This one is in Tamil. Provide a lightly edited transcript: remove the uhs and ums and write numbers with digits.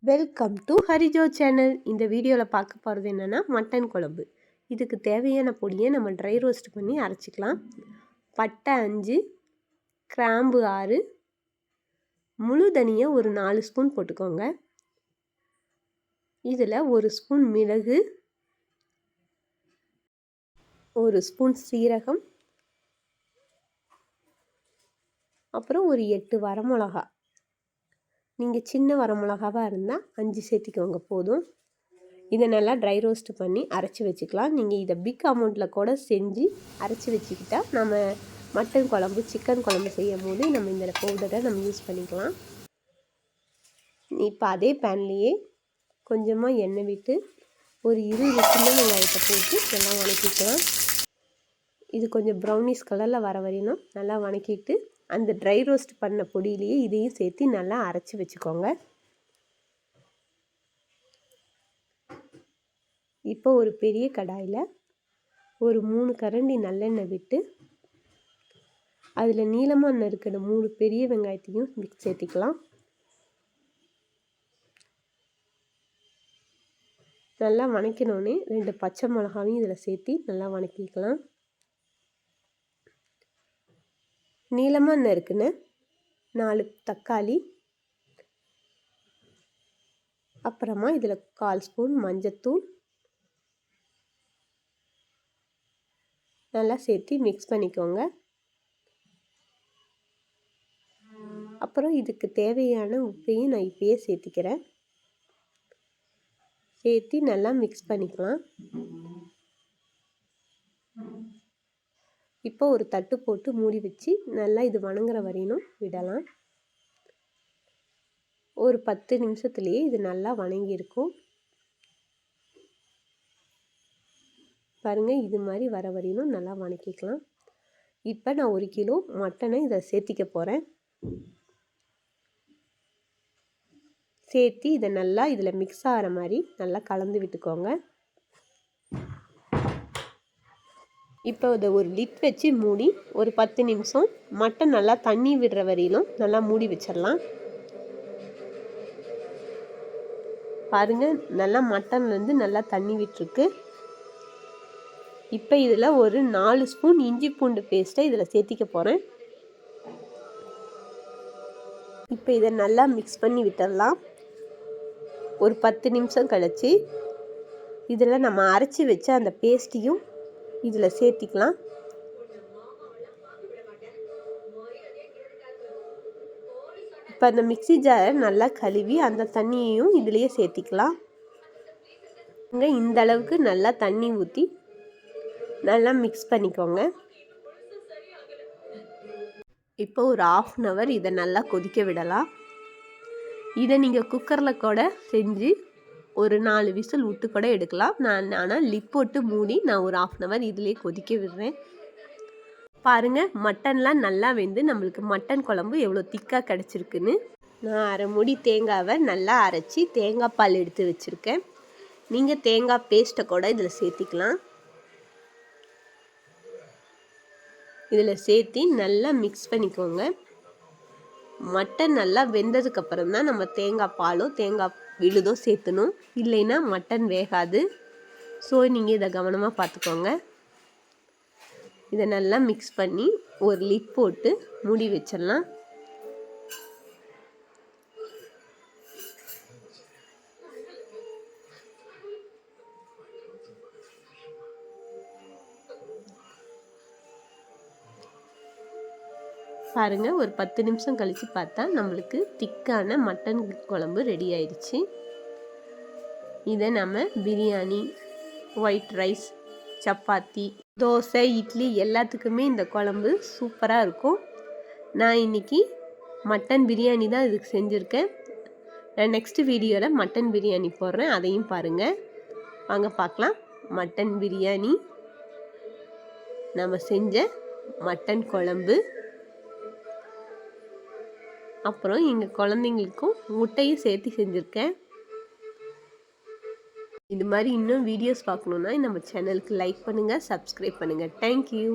Welcome to ஹரிஜோ channel. இந்த வீடியோவில் பார்க்க போகிறது என்னென்னா மட்டன் குழம்பு. இதுக்கு தேவையான பொடியை நம்ம ட்ரை ரோஸ்ட் பண்ணி அரைச்சிக்கலாம். பட்டை 5, கிராம்பு 6, முழு தனியாக ஒரு 4 ஸ்பூன் போட்டுக்கோங்க. இதில் 1 ஸ்பூன் மிளகு, 1 ஸ்பூன் சீரகம், அப்புறம் ஒரு 8 வரமிளகா. நீங்கள் சின்ன வரமிளகாவாக இருந்தால் 5 சேர்த்திக்கோங்க போதும். இதை நல்லா ட்ரை ரோஸ்ட் பண்ணி அரைச்சி வச்சுக்கலாம். நீங்கள் இதை பிக் அமௌண்ட்டில் கூட செஞ்சு அரைச்சி வச்சுக்கிட்டால் நம்ம மட்டன் குழம்பு, சிக்கன் குழம்பு செய்யும் போது நம்ம இந்த பவுடரை நம்ம யூஸ் பண்ணிக்கலாம். இப்போ அதே பேன்லேயே கொஞ்சமாக எண்ணெய் விட்டு ஒரு 20 சின்ன வெங்காயத்தை போட்டு நல்லா வதக்கிக்கலாம். இது கொஞ்சம் ப்ரௌனிஷ் கலரில் வர வரையணும் நல்லா வதக்கிட்டு அந்த ட்ரை ரோஸ்ட் பண்ண பொடியிலேயே இதையும் சேர்த்து நல்லா அரைச்சி வச்சுக்கோங்க. இப்போ ஒரு பெரிய கடாயில் ஒரு 3 கரண்டி நல்லெண்ணெய் விட்டு அதில் நீளமாக நறுக்கிற 3 பெரிய வெங்காயத்தையும் சேர்த்திக்கலாம். நல்லா வதக்கினோடனே 2 பச்சை மிளகாவையும் இதில் சேர்த்து நல்லா வதக்கிக்கலாம். நீளமாக நறுக்குன 4 தக்காளி, அப்புறமா இதில் 1/4 ஸ்பூன் மஞ்சத்தூள் நல்லா சேர்த்து மிக்ஸ் பண்ணிக்கோங்க. அப்புறம் இதுக்கு தேவையான உப்பையும் நான் இப்பயே சேர்த்திக்கிறேன். சேர்த்து நல்லா மிக்ஸ் பண்ணிக்கலாம். இப்போ ஒரு தட்டு போட்டு மூடி வச்சு நல்லா இது வதங்குற வரையிலும் விடலாம். ஒரு 10 நிமிஷத்துலேயே இது நல்லா வதங்கியிருக்கும். பாருங்கள், இது மாதிரி வர வரையிலும் நல்லா வதக்கிக்கலாம். இப்போ நான் 1 கிலோ மட்டனை இதை சேர்த்திக்க போகிறேன். சேர்த்து இதை நல்லா இதில் மிக்ஸ் ஆகிற மாதிரி நல்லா கலந்து விட்டுக்கோங்க. இப்போ இதை ஒரு லிட் வச்சு மூடி ஒரு 10 நிமிஷம் மட்டன் நல்லா தண்ணி விடுற வரையிலும் நல்லா மூடி வச்சிடலாம். பாருங்கள், நல்லா மட்டன்லேருந்து நல்லா தண்ணி விட்டுருக்கு. இப்போ இதில் ஒரு 4 ஸ்பூன் இஞ்சி பூண்டு பேஸ்ட்டை இதில் சேர்த்திக்க போகிறேன். இப்போ இதை நல்லா மிக்ஸ் பண்ணி விட்டுடலாம். ஒரு 10 நிமிஷம் கழிச்சு இதில் நம்ம அரைச்சி வச்ச அந்த பேஸ்ட்டையும் இதில் சேர்த்திக்கலாம். இப்போ அந்த மிக்ஸி ஜாரை நல்லா கழுவி அந்த தண்ணியையும் இதிலேயே சேர்த்திக்கலாம். இந்த அளவுக்கு நல்லா தண்ணி ஊற்றி நல்லா மிக்ஸ் பண்ணிக்கோங்க. இப்போ ஒரு 1/2 hour இதை நல்லா கொதிக்க விடலாம். இதை நீங்கள் குக்கரில் கூட செஞ்சு ஒரு 4 விசில் விட்டு கூட எடுக்கலாம். ஆனால் லிப் போட்டு மூடி நான் ஒரு 1/2 hour இதிலே கொதிக்க விடுறேன். பாருங்கள், மட்டன்லாம் நல்லா வெந்து நம்மளுக்கு மட்டன் குழம்பு எவ்வளோ திக்காக கிடச்சிருக்குன்னு. நான் 1/2 மூடி தேங்காவை நல்லா அரைச்சி தேங்காய் பால் எடுத்து வச்சுருக்கேன். நீங்கள் தேங்காய் பேஸ்ட்டை கூட இதில் சேர்த்திக்கலாம். இதில் சேர்த்து நல்லா மிக்ஸ் பண்ணிக்கோங்க. மட்டன் நல்லா வெந்ததுக்கப்புறம் தான் நம்ம தேங்காய் பாலோ தேங்காய் விழுதோ சேர்த்தணும். இல்லைன்னா மட்டன் வேகாது. ஸோ நீங்கள் இதை கவனமாக பார்த்துக்கோங்க. இதை நல்லா மிக்ஸ் பண்ணி ஒரு லிட் போட்டு மூடி வச்சிடலாம். பாருங்கள், ஒரு 10 நிமிஷம் கழித்து பார்த்தா நம்மளுக்கு திக்கான மட்டன் குழம்பு ரெடி ஆயிடுச்சு. இதை நம்ம பிரியாணி, ஒயிட் ரைஸ், சப்பாத்தி, தோசை, இட்லி எல்லாத்துக்குமே இந்த குழம்பு சூப்பராக இருக்கும். நான் இன்றைக்கி மட்டன் பிரியாணி தான் இதுக்கு செஞ்சுருக்கேன். நான் நெக்ஸ்ட் வீடியோவில் மட்டன் பிரியாணி போடுறேன், அதையும் பாருங்கள். வாங்க பார்க்கலாம். மட்டன் பிரியாணி, நம்ம செஞ்ச மட்டன் குழம்பு, அப்புறம் எங்கள் குழந்தைங்களுக்கும் முட்டையும் சேர்த்து செஞ்சுருக்கேன். இது மாதிரி இன்னும் வீடியோஸ் பார்க்கணுன்னா நம்ம சேனலுக்கு லைக் பண்ணுங்கள், சப்ஸ்கிரைப் பண்ணுங்கள். தேங்க்யூ.